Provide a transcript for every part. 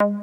En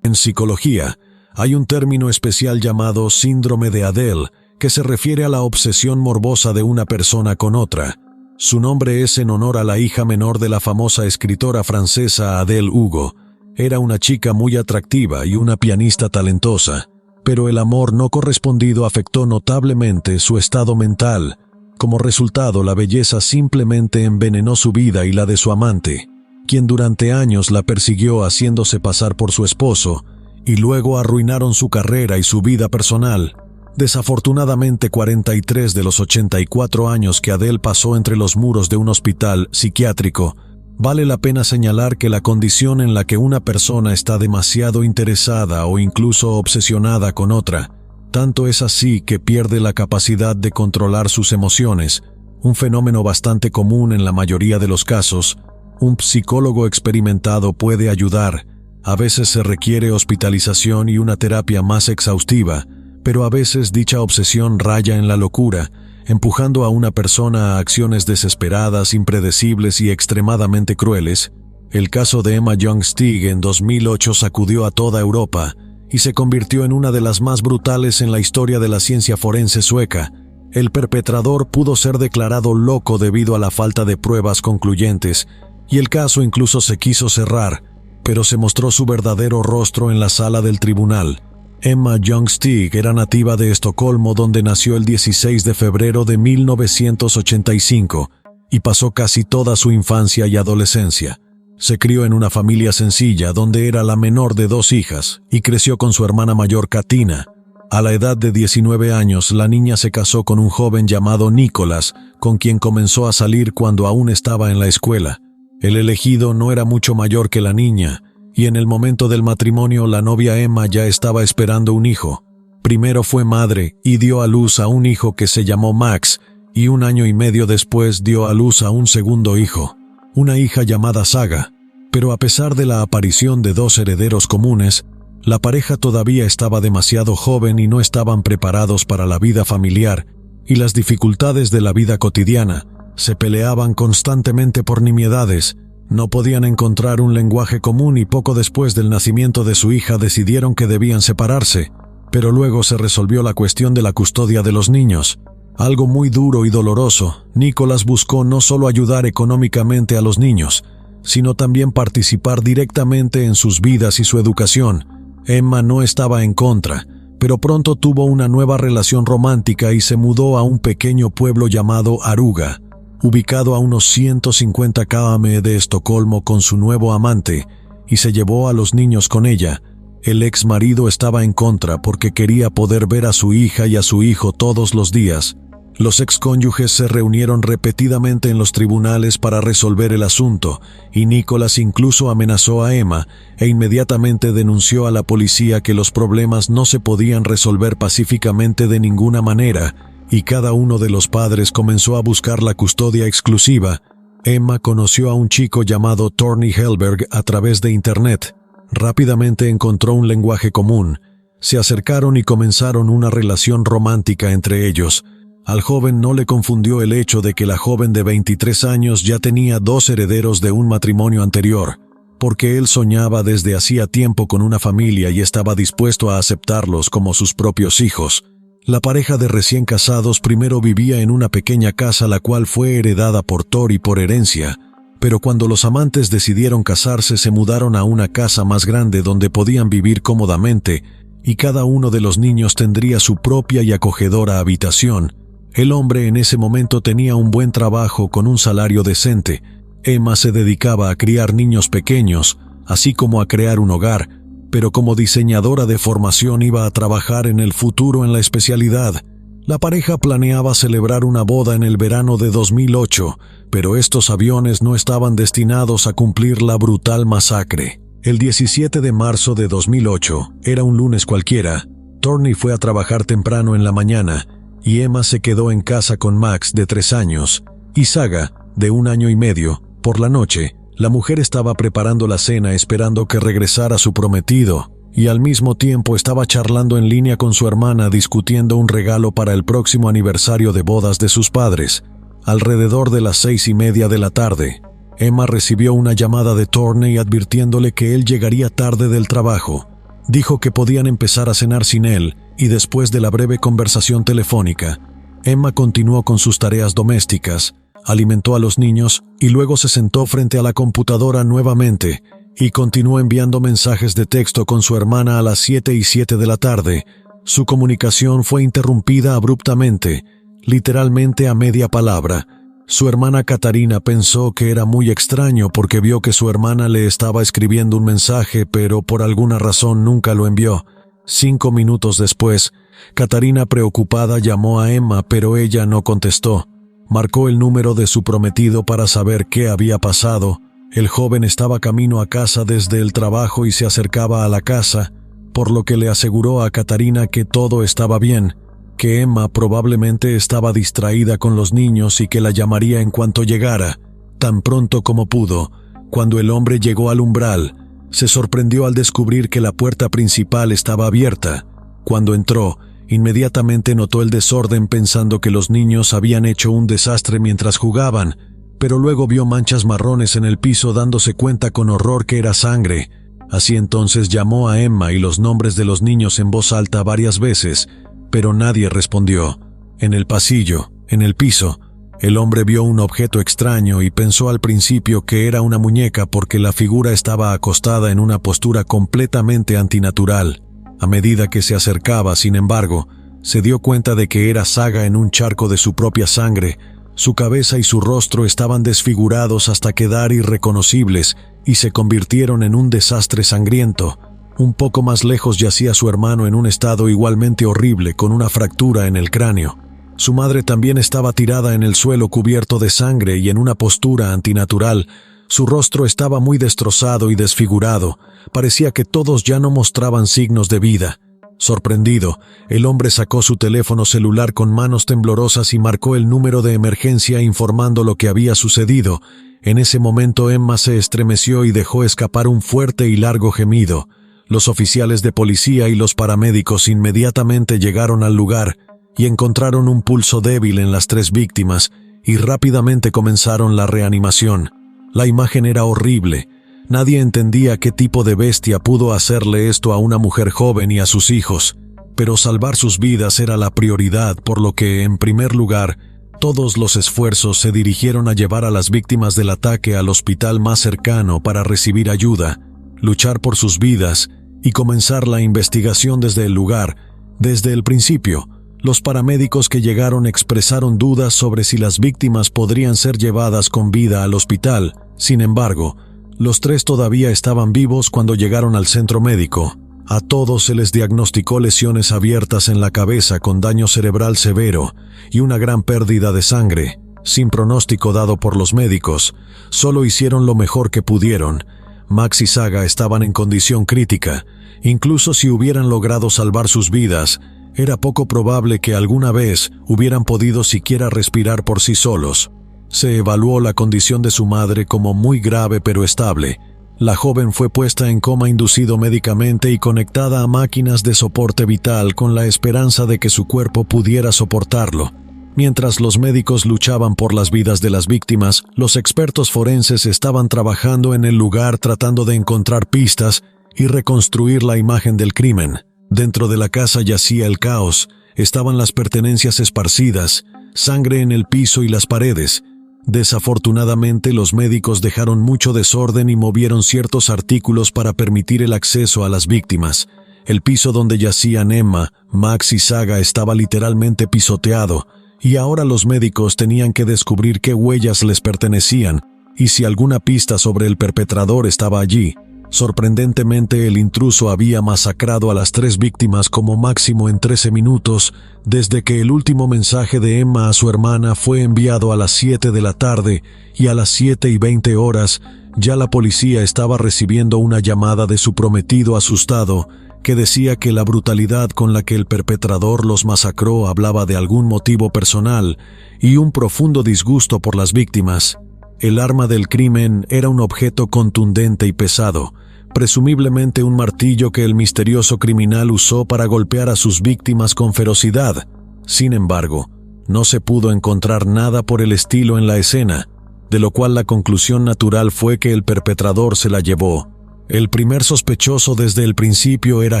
psicología, hay un término especial llamado síndrome de Adele, que se refiere a la obsesión morbosa de una persona con otra. Su nombre es en honor a la hija menor de la famosa escritora francesa Adele Hugo. Era una chica muy atractiva y una pianista talentosa, pero el amor no correspondido afectó notablemente su estado mental. Como resultado, la belleza simplemente envenenó su vida y la de su amante, quien durante años la persiguió haciéndose pasar por su esposo, y luego arruinaron su carrera y su vida personal. Desafortunadamente, 43 de los 84 años que Adele pasó entre los muros de un hospital psiquiátrico, vale la pena señalar que la condición en la que una persona está demasiado interesada o incluso obsesionada con otra, tanto es así que pierde la capacidad de controlar sus emociones, un fenómeno bastante común en la mayoría de los casos. Un psicólogo experimentado puede ayudar. A veces se requiere hospitalización y una terapia más exhaustiva, pero a veces dicha obsesión raya en la locura, empujando a una persona a acciones desesperadas, impredecibles y extremadamente crueles. El caso de Emma Ljungsteg en 2008 sacudió a toda Europa y se convirtió en una de las más brutales en la historia de la ciencia forense sueca. El perpetrador pudo ser declarado loco debido a la falta de pruebas concluyentes, y el caso incluso se quiso cerrar, pero se mostró su verdadero rostro en la sala del tribunal. Emma Ljungsteg era nativa de Estocolmo, donde nació el 16 de febrero de 1985 y pasó casi toda su infancia y adolescencia. Se crió en una familia sencilla donde era la menor de 2 hijas y creció con su hermana mayor Katina. A la edad de 19 años, la niña se casó con un joven llamado Nicholas, con quien comenzó a salir cuando aún estaba en la escuela. El elegido no era mucho mayor que la niña, y en el momento del matrimonio la novia Emma ya estaba esperando un hijo. Primero fue madre y dio a luz a un hijo que se llamó Max, y 1 año y medio después dio a luz a un segundo hijo, una hija llamada Saga. Pero a pesar de la aparición de 2 herederos comunes, la pareja todavía estaba demasiado joven y no estaban preparados para la vida familiar y las dificultades de la vida cotidiana. Se peleaban constantemente por nimiedades, no podían encontrar un lenguaje común y poco después del nacimiento de su hija decidieron que debían separarse, pero luego se resolvió la cuestión de la custodia de los niños. Algo muy duro y doloroso. Nicholas buscó no solo ayudar económicamente a los niños, sino también participar directamente en sus vidas y su educación. Emma no estaba en contra, pero pronto tuvo una nueva relación romántica y se mudó a un pequeño pueblo llamado Aruga, ubicado a unos 150 km de Estocolmo, con su nuevo amante, y se llevó a los niños con ella. El ex marido estaba en contra porque quería poder ver a su hija y a su hijo todos los días. Los excónyuges se reunieron repetidamente en los tribunales para resolver el asunto, y Nicholas incluso amenazó a Emma e inmediatamente denunció a la policía que los problemas no se podían resolver pacíficamente de ninguna manera, y cada uno de los padres comenzó a buscar la custodia exclusiva. Emma conoció a un chico llamado Torny Hellberg a través de Internet. Rápidamente encontró un lenguaje común. Se acercaron y comenzaron una relación romántica entre ellos. Al joven no le confundió el hecho de que la joven de 23 años ya tenía 2 herederos de un matrimonio anterior, porque él soñaba desde hacía tiempo con una familia y estaba dispuesto a aceptarlos como sus propios hijos. La pareja de recién casados primero vivía en una pequeña casa la cual fue heredada por Tori por herencia, pero cuando los amantes decidieron casarse se mudaron a una casa más grande donde podían vivir cómodamente y cada uno de los niños tendría su propia y acogedora habitación. El hombre en ese momento tenía un buen trabajo con un salario decente. Emma se dedicaba a criar niños pequeños, así como a crear un hogar, pero como diseñadora de formación iba a trabajar en el futuro en la especialidad. La pareja planeaba celebrar una boda en el verano de 2008, pero estos aviones no estaban destinados a cumplir la brutal masacre. El 17 de marzo de 2008, era un lunes cualquiera, Torny fue a trabajar temprano en la mañana, y Emma se quedó en casa con Max, de 3 años, y Saga, de 1 año y medio. Por la noche, la mujer estaba preparando la cena esperando que regresara su prometido, y al mismo tiempo estaba charlando en línea con su hermana discutiendo un regalo para el próximo aniversario de bodas de sus padres. Alrededor de las 6:30 de la tarde, Emma recibió una llamada de Torney advirtiéndole que él llegaría tarde del trabajo. Dijo que podían empezar a cenar sin él, y después de la breve conversación telefónica, Emma continuó con sus tareas domésticas, alimentó a los niños y luego se sentó frente a la computadora nuevamente y continuó enviando mensajes de texto con su hermana a las 7:07 de la tarde. Su comunicación fue interrumpida abruptamente, literalmente a media palabra. Su hermana Katarina pensó que era muy extraño porque vio que su hermana le estaba escribiendo un mensaje, pero por alguna razón nunca lo envió. 5 minutos después, Katarina preocupada llamó a Emma, pero ella no contestó. Marcó el número de su prometido para saber qué había pasado. El joven estaba camino a casa desde el trabajo y se acercaba a la casa, por lo que le aseguró a Katarina que todo estaba bien, que Emma probablemente estaba distraída con los niños y que la llamaría en cuanto llegara, tan pronto como pudo. Cuando el hombre llegó al umbral, se sorprendió al descubrir que la puerta principal estaba abierta. Cuando entró, inmediatamente notó el desorden pensando que los niños habían hecho un desastre mientras jugaban, pero luego vio manchas marrones en el piso dándose cuenta con horror que era sangre. Así entonces llamó a Emma y los nombres de los niños en voz alta varias veces, pero nadie respondió. En el pasillo, en el piso, el hombre vio un objeto extraño y pensó al principio que era una muñeca porque la figura estaba acostada en una postura completamente antinatural. A medida que se acercaba, sin embargo, se dio cuenta de que era Saga en un charco de su propia sangre. Su cabeza y su rostro estaban desfigurados hasta quedar irreconocibles y se convirtieron en un desastre sangriento. Un poco más lejos yacía su hermano en un estado igualmente horrible, con una fractura en el cráneo. Su madre también estaba tirada en el suelo cubierto de sangre y en una postura antinatural. Su rostro estaba muy destrozado y desfigurado. Parecía que todos ya no mostraban signos de vida. Sorprendido, el hombre sacó su teléfono celular con manos temblorosas y marcó el número de emergencia informando lo que había sucedido. En ese momento Emma se estremeció y dejó escapar un fuerte y largo gemido. Los oficiales de policía y los paramédicos inmediatamente llegaron al lugar y encontraron un pulso débil en las 3 víctimas y rápidamente comenzaron la reanimación. La imagen era horrible. Nadie entendía qué tipo de bestia pudo hacerle esto a una mujer joven y a sus hijos, pero salvar sus vidas era la prioridad, por lo que, en primer lugar, todos los esfuerzos se dirigieron a llevar a las víctimas del ataque al hospital más cercano para recibir ayuda, luchar por sus vidas y comenzar la investigación desde el lugar. Desde el principio, los paramédicos que llegaron expresaron dudas sobre si las víctimas podrían ser llevadas con vida al hospital. Sin embargo, los 3 todavía estaban vivos cuando llegaron al centro médico. A todos se les diagnosticó lesiones abiertas en la cabeza con daño cerebral severo y una gran pérdida de sangre. Sin pronóstico dado por los médicos, solo hicieron lo mejor que pudieron. Max y Saga estaban en condición crítica. Incluso si hubieran logrado salvar sus vidas, era poco probable que alguna vez hubieran podido siquiera respirar por sí solos. Se evaluó la condición de su madre como muy grave pero estable. La joven fue puesta en coma inducido médicamente y conectada a máquinas de soporte vital con la esperanza de que su cuerpo pudiera soportarlo. Mientras los médicos luchaban por las vidas de las víctimas, los expertos forenses estaban trabajando en el lugar tratando de encontrar pistas y reconstruir la imagen del crimen. Dentro de la casa yacía el caos. Estaban las pertenencias esparcidas, sangre en el piso y las paredes. Desafortunadamente, los médicos dejaron mucho desorden y movieron ciertos artículos para permitir el acceso a las víctimas. El piso donde yacían Emma, Max y Saga estaba literalmente pisoteado, y ahora los médicos tenían que descubrir qué huellas les pertenecían y si alguna pista sobre el perpetrador estaba allí. Sorprendentemente, el intruso había masacrado a las 3 víctimas como máximo en 13 minutos, desde que el último mensaje de Emma a su hermana fue enviado a las 7 de la tarde, y a las 7:20 ya la policía estaba recibiendo una llamada de su prometido asustado, que decía que la brutalidad con la que el perpetrador los masacró hablaba de algún motivo personal y un profundo disgusto por las víctimas. El arma del crimen era un objeto contundente y pesado, presumiblemente un martillo que el misterioso criminal usó para golpear a sus víctimas con ferocidad. Sin embargo, No se pudo encontrar nada por el estilo en la escena, de lo cual la conclusión natural fue que el perpetrador se la llevó. El primer sospechoso desde el principio era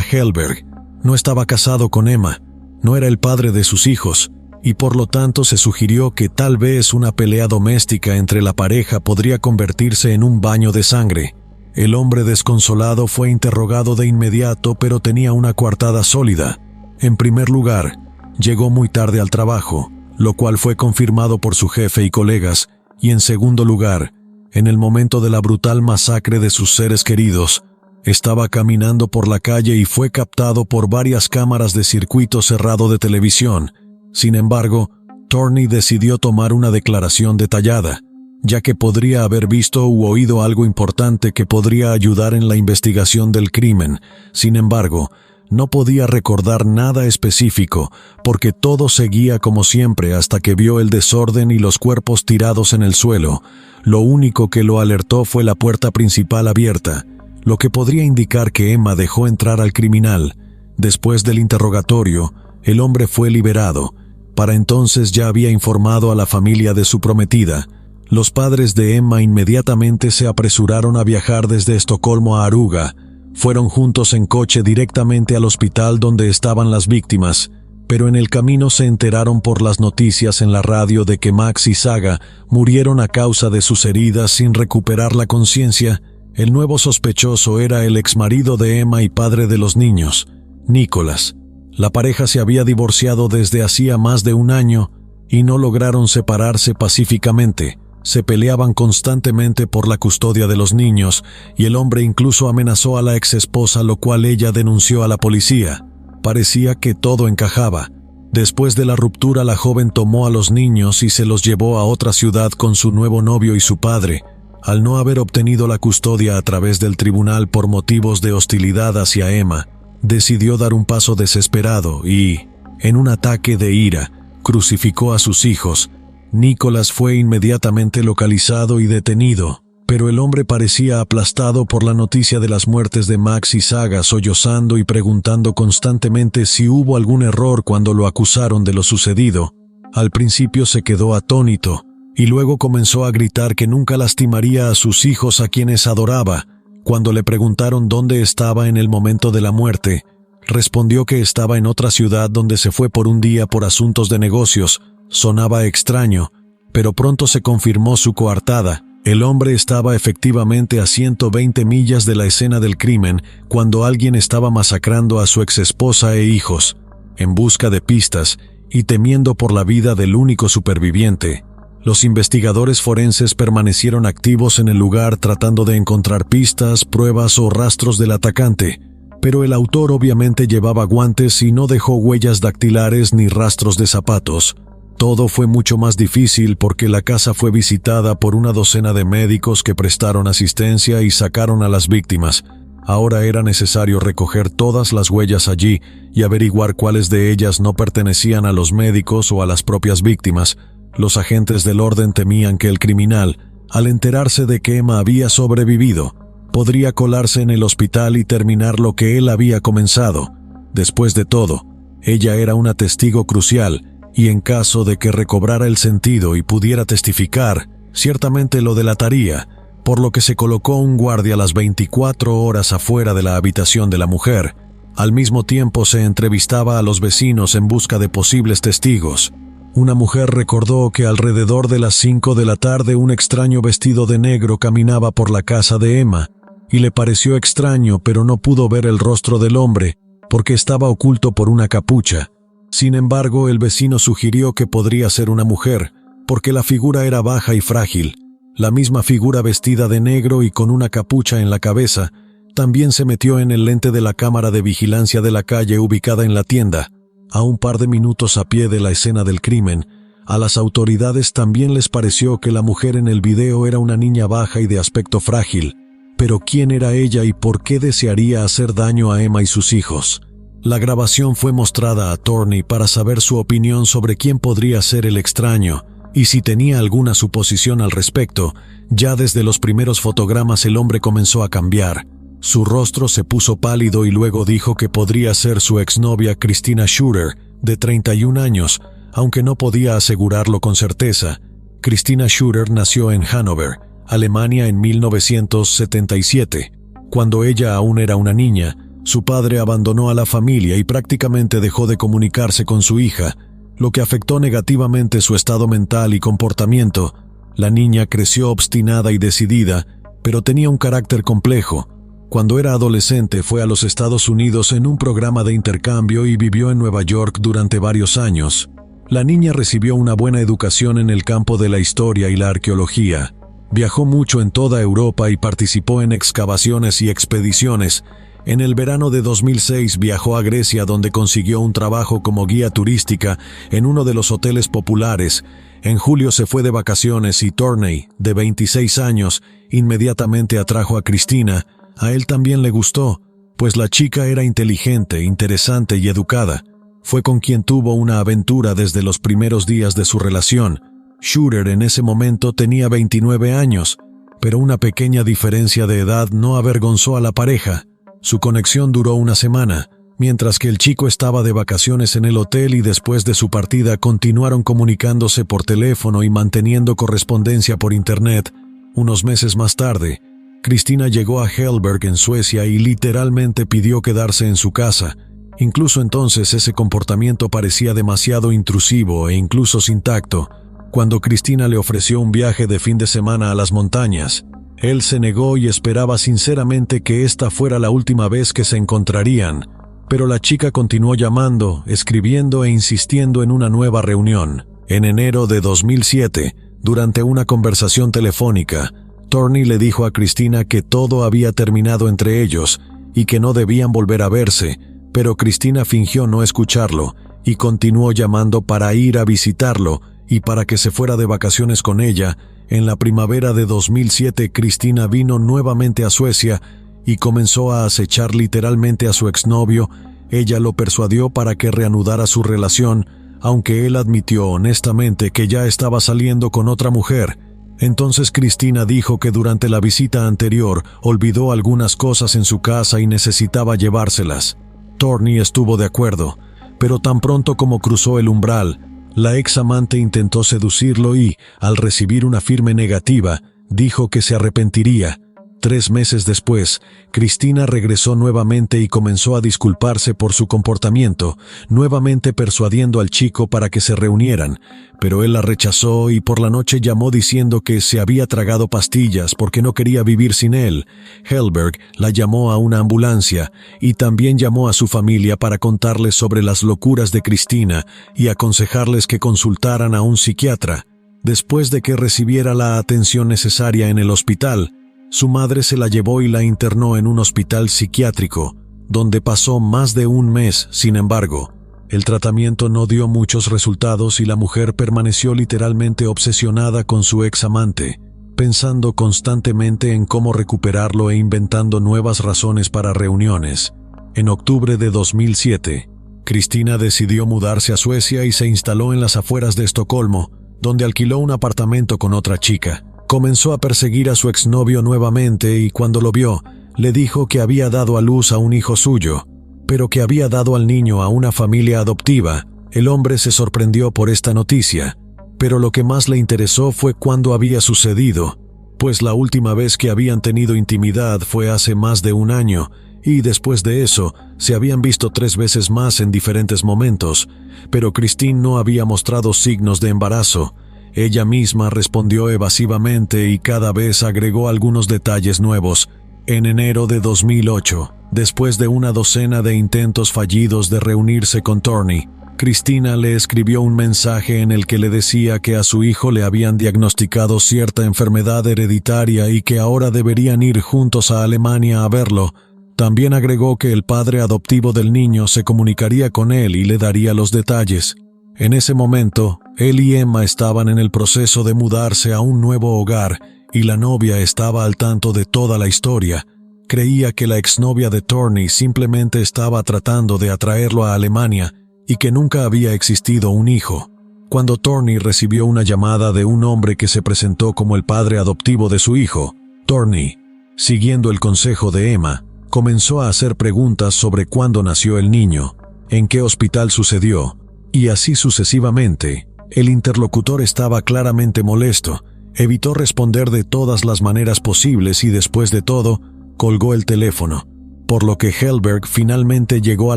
Helberg. No estaba casado con Emma, no era el padre de sus hijos, y por lo tanto se sugirió que tal vez una pelea doméstica entre la pareja podría convertirse en un baño de sangre. El hombre desconsolado fue interrogado de inmediato, pero tenía una coartada sólida. En primer lugar, llegó muy tarde al trabajo, lo cual fue confirmado por su jefe y colegas, y en segundo lugar, en el momento de la brutal masacre de sus seres queridos, estaba caminando por la calle y fue captado por varias cámaras de circuito cerrado de televisión. Sin embargo, Thorney decidió tomar una declaración detallada, ya que podría haber visto u oído algo importante que podría ayudar en la investigación del crimen. Sin embargo, no podía recordar nada específico, porque todo seguía como siempre hasta que vio el desorden y los cuerpos tirados en el suelo. Lo único que lo alertó fue la puerta principal abierta, lo que podría indicar que Emma dejó entrar al criminal. Después del interrogatorio, el hombre fue liberado. Para entonces ya había informado a la familia de su prometida. Los padres de Emma inmediatamente se apresuraron a viajar desde Estocolmo a Aruga. Fueron juntos en coche directamente al hospital donde estaban las víctimas, pero en el camino se enteraron por las noticias en la radio de que Max y Saga murieron a causa de sus heridas sin recuperar la conciencia. El nuevo sospechoso era el exmarido de Emma y padre de los niños, Nicholas. La pareja se había divorciado desde hacía más de un año y no lograron separarse pacíficamente. Se peleaban constantemente por la custodia de los niños y el hombre incluso amenazó a la exesposa, lo cual ella denunció a la policía. Parecía que todo encajaba. Después de la ruptura, la joven tomó a los niños y se los llevó a otra ciudad con su nuevo novio y su padre. Al no haber obtenido la custodia a través del tribunal por motivos de hostilidad hacia Emma, decidió dar un paso desesperado y, en un ataque de ira, crucificó a sus hijos. Nicholas fue inmediatamente localizado y detenido, pero el hombre parecía aplastado por la noticia de las muertes de Max y Saga, sollozando y preguntando constantemente si hubo algún error cuando lo acusaron de lo sucedido. Al principio se quedó atónito, y luego comenzó a gritar que nunca lastimaría a sus hijos a quienes adoraba. Cuando le preguntaron dónde estaba en el momento de la muerte, respondió que estaba en otra ciudad donde se fue por un día por asuntos de negocios. Sonaba extraño, pero pronto se confirmó su coartada. El hombre estaba efectivamente a 120 millas de la escena del crimen cuando alguien estaba masacrando a su exesposa e hijos. En busca de pistas y temiendo por la vida del único superviviente, los investigadores forenses permanecieron activos en el lugar tratando de encontrar pistas, pruebas o rastros del atacante, pero el autor obviamente llevaba guantes y no dejó huellas dactilares ni rastros de zapatos. Todo fue mucho más difícil porque la casa fue visitada por una docena de médicos que prestaron asistencia y sacaron a las víctimas. Ahora era necesario recoger todas las huellas allí y averiguar cuáles de ellas no pertenecían a los médicos o a las propias víctimas. Los agentes del orden temían que el criminal, al enterarse de que Emma había sobrevivido, podría colarse en el hospital y terminar lo que él había comenzado. Después de todo, ella era una testigo crucial, y en caso de que recobrara el sentido y pudiera testificar, ciertamente lo delataría, por lo que se colocó un guardia las 24 horas afuera de la habitación de la mujer. Al mismo tiempo se entrevistaba a los vecinos en busca de posibles testigos. Una mujer recordó que alrededor de las 5 de la tarde un extraño vestido de negro caminaba por la casa de Emma, y le pareció extraño, pero no pudo ver el rostro del hombre, porque estaba oculto por una capucha. Sin embargo, el vecino sugirió que podría ser una mujer, porque la figura era baja y frágil. La misma figura vestida de negro y con una capucha en la cabeza también se metió en el lente de la cámara de vigilancia de la calle ubicada en la tienda. A un par de minutos a pie de la escena del crimen, a las autoridades también les pareció que la mujer en el video era una niña baja y de aspecto frágil. Pero ¿quién era ella y por qué desearía hacer daño a Emma y sus hijos? La grabación fue mostrada a Thorney para saber su opinión sobre quién podría ser el extraño, y si tenía alguna suposición al respecto. Ya desde los primeros fotogramas el hombre comenzó a cambiar. Su rostro se puso pálido y luego dijo que podría ser su exnovia Christina Schurer, de 31 años, aunque no podía asegurarlo con certeza. Christina Schurer nació en Hannover, Alemania en 1977. Cuando ella aún era una niña, su padre abandonó a la familia y prácticamente dejó de comunicarse con su hija, lo que afectó negativamente su estado mental y comportamiento. La niña creció obstinada y decidida, pero tenía un carácter complejo. Cuando era adolescente fue a los Estados Unidos en un programa de intercambio y vivió en Nueva York durante varios años. La niña recibió una buena educación en el campo de la historia y la arqueología. Viajó mucho en toda Europa y participó en excavaciones y expediciones. En el verano de 2006 viajó a Grecia, donde consiguió un trabajo como guía turística en uno de los hoteles populares. En julio se fue de vacaciones y Torney, de 26 años, inmediatamente atrajo a Christina. A él también le gustó, pues la chica era inteligente, interesante y educada. Fue con quien tuvo una aventura desde los primeros días de su relación. Schurer en ese momento tenía 29 años, pero una pequeña diferencia de edad no avergonzó a la pareja. Su conexión duró una semana, mientras que el chico estaba de vacaciones en el hotel, y después de su partida continuaron comunicándose por teléfono y manteniendo correspondencia por internet. Unos meses más tarde, Christina llegó a Hellberg en Suecia y literalmente pidió quedarse en su casa. Incluso entonces ese comportamiento parecía demasiado intrusivo e incluso sin tacto. Cuando Christina le ofreció un viaje de fin de semana a las montañas, él se negó y esperaba sinceramente que esta fuera la última vez que se encontrarían, pero la chica continuó llamando, escribiendo e insistiendo en una nueva reunión. En enero de 2007, durante una conversación telefónica, Torney le dijo a Christina que todo había terminado entre ellos y que no debían volver a verse, pero Christina fingió no escucharlo y continuó llamando para ir a visitarlo y para que se fuera de vacaciones con ella. En la primavera de 2007, Christina vino nuevamente a Suecia y comenzó a acechar literalmente a su exnovio. Ella lo persuadió para que reanudara su relación, aunque él admitió honestamente que ya estaba saliendo con otra mujer. Entonces Christina dijo que durante la visita anterior olvidó algunas cosas en su casa y necesitaba llevárselas. Torney estuvo de acuerdo, pero tan pronto como cruzó el umbral, la ex amante intentó seducirlo y, al recibir una firme negativa, dijo que se arrepentiría. 3 meses después, Christina regresó nuevamente y comenzó a disculparse por su comportamiento, nuevamente persuadiendo al chico para que se reunieran, pero él la rechazó y por la noche llamó diciendo que se había tragado pastillas porque no quería vivir sin él. Hellberg la llamó a una ambulancia y también llamó a su familia para contarles sobre las locuras de Christina y aconsejarles que consultaran a un psiquiatra. Después de que recibiera la atención necesaria en el hospital, su madre se la llevó y la internó en un hospital psiquiátrico, donde pasó más de un mes. Sin embargo, el tratamiento no dio muchos resultados y la mujer permaneció literalmente obsesionada con su ex amante, pensando constantemente en cómo recuperarlo e inventando nuevas razones para reuniones. En octubre de 2007, Christina decidió mudarse a Suecia y se instaló en las afueras de Estocolmo, donde alquiló un apartamento con otra chica. Comenzó a perseguir a su exnovio nuevamente y cuando lo vio, le dijo que había dado a luz a un hijo suyo, pero que había dado al niño a una familia adoptiva. El hombre se sorprendió por esta noticia, pero lo que más le interesó fue cuándo había sucedido, pues la última vez que habían tenido intimidad fue hace más de un año, y después de eso se habían visto 3 veces más en diferentes momentos, pero Christine no había mostrado signos de embarazo. Ella misma respondió evasivamente y cada vez agregó algunos detalles nuevos. En enero de 2008, después de una docena de intentos fallidos de reunirse con Torney, Christina le escribió un mensaje en el que le decía que a su hijo le habían diagnosticado cierta enfermedad hereditaria y que ahora deberían ir juntos a Alemania a verlo. También agregó que el padre adoptivo del niño se comunicaría con él y le daría los detalles. En ese momento, él y Emma estaban en el proceso de mudarse a un nuevo hogar y la novia estaba al tanto de toda la historia. Creía que la exnovia de Torney simplemente estaba tratando de atraerlo a Alemania y que nunca había existido un hijo. Cuando Torney recibió una llamada de un hombre que se presentó como el padre adoptivo de su hijo, Torney, siguiendo el consejo de Emma, comenzó a hacer preguntas sobre cuándo nació el niño, en qué hospital sucedió, Y así sucesivamente. El interlocutor estaba claramente molesto, evitó responder de todas las maneras posibles y después de todo, colgó el teléfono, por lo que Helberg finalmente llegó a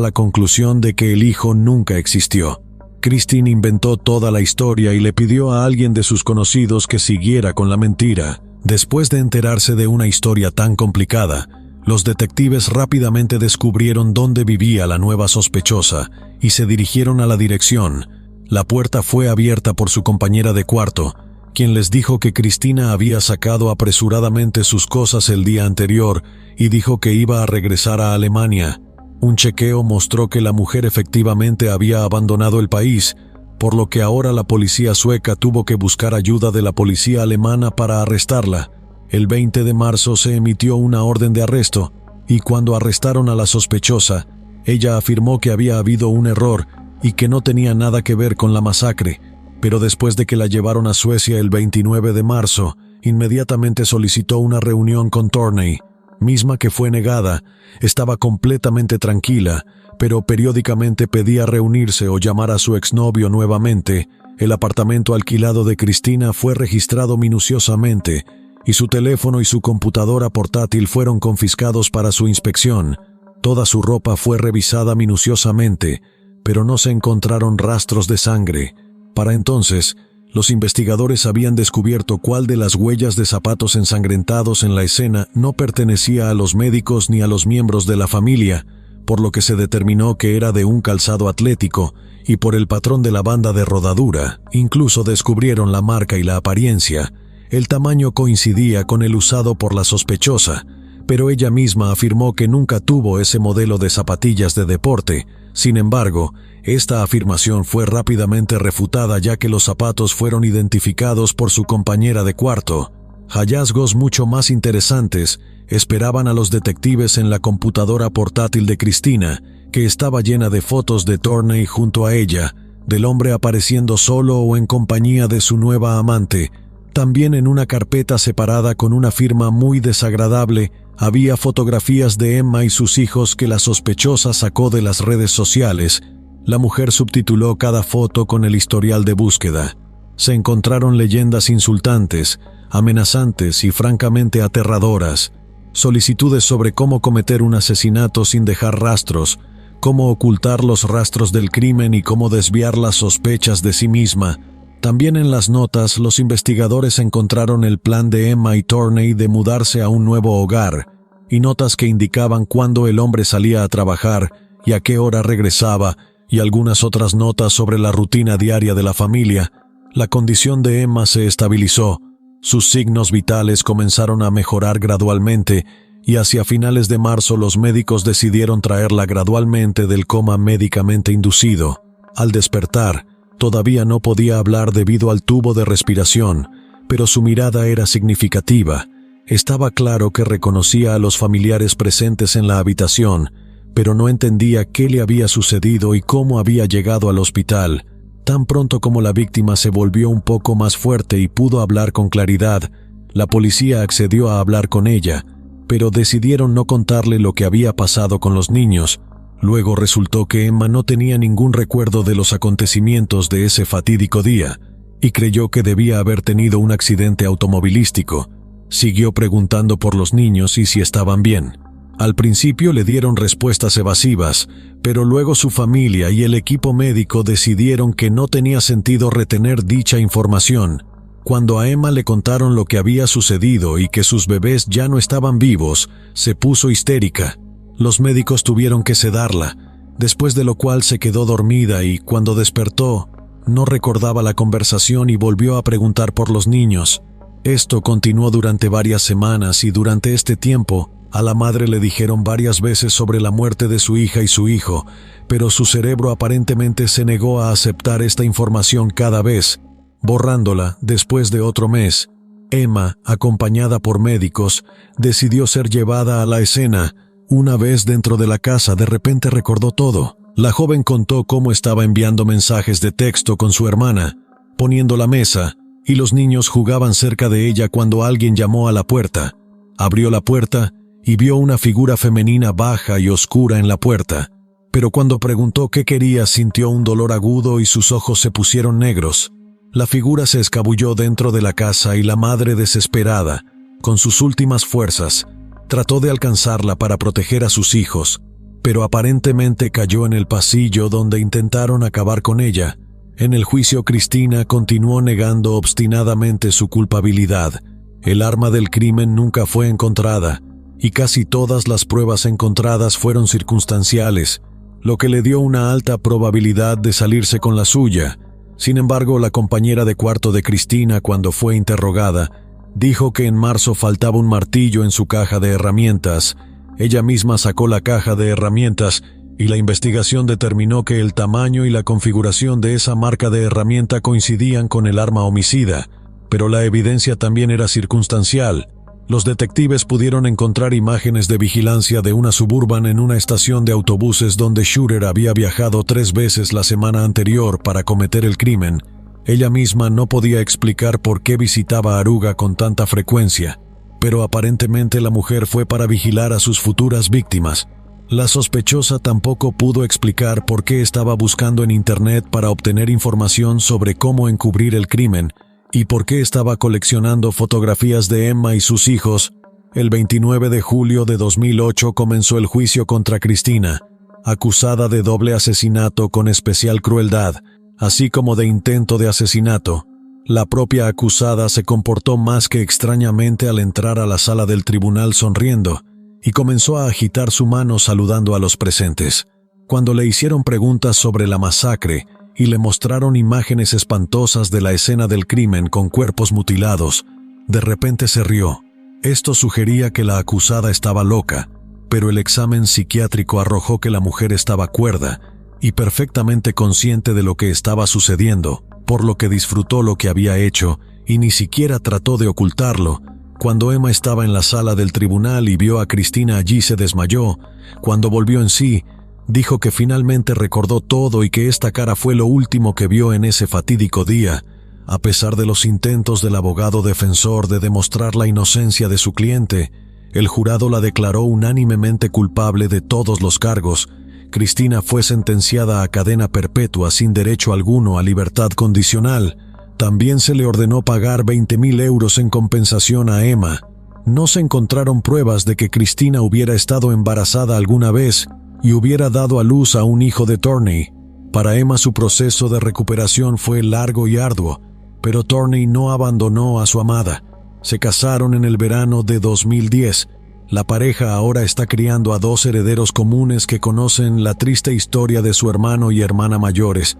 la conclusión de que el hijo nunca existió. Christine inventó toda la historia y le pidió a alguien de sus conocidos que siguiera con la mentira. Después de enterarse de una historia tan complicada, los detectives rápidamente descubrieron dónde vivía la nueva sospechosa y se dirigieron a la dirección. La puerta fue abierta por su compañera de cuarto, quien les dijo que Cristina había sacado apresuradamente sus cosas el día anterior y dijo que iba a regresar a Alemania. Un chequeo mostró que la mujer efectivamente había abandonado el país, por lo que ahora la policía sueca tuvo que buscar ayuda de la policía alemana para arrestarla. El 20 de marzo se emitió una orden de arresto, y cuando arrestaron a la sospechosa, ella afirmó que había habido un error y que no tenía nada que ver con la masacre, pero después de que la llevaron a Suecia el 29 de marzo, inmediatamente solicitó una reunión con Torney, misma que fue negada. Estaba completamente tranquila, pero periódicamente pedía reunirse o llamar a su exnovio nuevamente. El apartamento alquilado de Cristina fue registrado minuciosamente, y su teléfono y su computadora portátil fueron confiscados para su inspección. Toda su ropa fue revisada minuciosamente, pero no se encontraron rastros de sangre. Para entonces, los investigadores habían descubierto cuál de las huellas de zapatos ensangrentados en la escena no pertenecía a los médicos ni a los miembros de la familia, por lo que se determinó que era de un calzado atlético, y por el patrón de la banda de rodadura, incluso descubrieron la marca y la apariencia. El tamaño coincidía con el usado por la sospechosa, pero ella misma afirmó que nunca tuvo ese modelo de zapatillas de deporte. Sin embargo, esta afirmación fue rápidamente refutada ya que los zapatos fueron identificados por su compañera de cuarto. Hallazgos mucho más interesantes esperaban a los detectives en la computadora portátil de Cristina, que estaba llena de fotos de Torney junto a ella, del hombre apareciendo solo o en compañía de su nueva amante. También en una carpeta separada con una firma muy desagradable, había fotografías de Emma y sus hijos que la sospechosa sacó de las redes sociales. La mujer subtituló cada foto con el historial de búsqueda. Se encontraron leyendas insultantes, amenazantes y francamente aterradoras. Solicitudes sobre cómo cometer un asesinato sin dejar rastros, cómo ocultar los rastros del crimen y cómo desviar las sospechas de sí misma. También en las notas, los investigadores encontraron el plan de Emma y Torney de mudarse a un nuevo hogar, y notas que indicaban cuándo el hombre salía a trabajar y a qué hora regresaba, y algunas otras notas sobre la rutina diaria de la familia. La condición de Emma se estabilizó, sus signos vitales comenzaron a mejorar gradualmente, y hacia finales de marzo los médicos decidieron traerla gradualmente del coma médicamente inducido. Al despertar, todavía no podía hablar debido al tubo de respiración, pero su mirada era significativa. Estaba claro que reconocía a los familiares presentes en la habitación, pero no entendía qué le había sucedido y cómo había llegado al hospital. Tan pronto como la víctima se volvió un poco más fuerte y pudo hablar con claridad, la policía accedió a hablar con ella, pero decidieron no contarle lo que había pasado con los niños. Luego resultó que Emma no tenía ningún recuerdo de los acontecimientos de ese fatídico día, y creyó que debía haber tenido un accidente automovilístico. Siguió preguntando por los niños y si estaban bien. Al principio le dieron respuestas evasivas, pero luego su familia y el equipo médico decidieron que no tenía sentido retener dicha información. Cuando a Emma le contaron lo que había sucedido y que sus bebés ya no estaban vivos, se puso histérica. Los médicos tuvieron que sedarla, después de lo cual se quedó dormida y, cuando despertó, no recordaba la conversación y volvió a preguntar por los niños. Esto continuó durante varias semanas y durante este tiempo, a la madre le dijeron varias veces sobre la muerte de su hija y su hijo, pero su cerebro aparentemente se negó a aceptar esta información cada vez, borrándola después de otro mes. Emma, acompañada por médicos, decidió ser llevada a la escena. Una vez dentro de la casa, de repente recordó todo. La joven contó cómo estaba enviando mensajes de texto con su hermana, poniendo la mesa, y los niños jugaban cerca de ella cuando alguien llamó a la puerta. Abrió la puerta y vio una figura femenina baja y oscura en la puerta. pero cuando preguntó qué quería sintió un dolor agudo y sus ojos se pusieron negros. La figura se escabulló dentro de la casa y la madre, desesperada, con sus últimas fuerzas, trató de alcanzarla para proteger a sus hijos, pero aparentemente cayó en el pasillo donde intentaron acabar con ella. En el juicio, Cristina continuó negando obstinadamente su culpabilidad. El arma del crimen nunca fue encontrada, y casi todas las pruebas encontradas fueron circunstanciales, lo que le dio una alta probabilidad de salirse con la suya. Sin embargo, la compañera de cuarto de Cristina, cuando fue interrogada, dijo que en marzo faltaba un martillo en su caja de herramientas. Ella misma sacó la caja de herramientas y la investigación determinó que el tamaño y la configuración de esa marca de herramienta coincidían con el arma homicida, pero la evidencia también era circunstancial. Los detectives pudieron encontrar imágenes de vigilancia de una Suburban en una estación de autobuses donde Shooter había viajado 3 veces la semana anterior para cometer el crimen. Ella misma no podía explicar por qué visitaba Aruga con tanta frecuencia, pero aparentemente la mujer fue para vigilar a sus futuras víctimas. La sospechosa tampoco pudo explicar por qué estaba buscando en Internet para obtener información sobre cómo encubrir el crimen, y por qué estaba coleccionando fotografías de Emma y sus hijos. El 29 de julio de 2008 comenzó el juicio contra Cristina, acusada de doble asesinato con especial crueldad, así como de intento de asesinato. La propia acusada se comportó más que extrañamente al entrar a la sala del tribunal sonriendo, y comenzó a agitar su mano saludando a los presentes. Cuando le hicieron preguntas sobre la masacre, y le mostraron imágenes espantosas de la escena del crimen con cuerpos mutilados, de repente se rió. Esto sugería que la acusada estaba loca, pero el examen psiquiátrico arrojó que la mujer estaba cuerda y perfectamente consciente de lo que estaba sucediendo, por lo que disfrutó lo que había hecho y ni siquiera trató de ocultarlo. Cuando Emma estaba en la sala del tribunal y vio a Cristina allí, se desmayó. Cuando volvió en sí, dijo que finalmente recordó todo y que esta cara fue lo último que vio en ese fatídico día. A pesar de los intentos del abogado defensor de demostrar la inocencia de su cliente, el jurado la declaró unánimemente culpable de todos los cargos. Cristina fue sentenciada a cadena perpetua sin derecho alguno a libertad condicional. También se le ordenó pagar 20.000 euros en compensación a Emma. No se encontraron pruebas de que Cristina hubiera estado embarazada alguna vez y hubiera dado a luz a un hijo de Torney. Para Emma su proceso de recuperación fue largo y arduo, pero Torney no abandonó a su amada. Se casaron en el verano de 2010. La pareja ahora está criando a 2 herederos comunes que conocen la triste historia de su hermano y hermana mayores.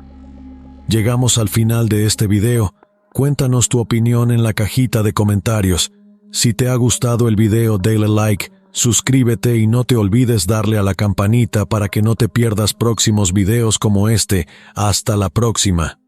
Llegamos al final de este video. Cuéntanos tu opinión en la cajita de comentarios. Si te ha gustado el video, dale like, suscríbete y no te olvides darle a la campanita para que no te pierdas próximos videos como este. Hasta la próxima.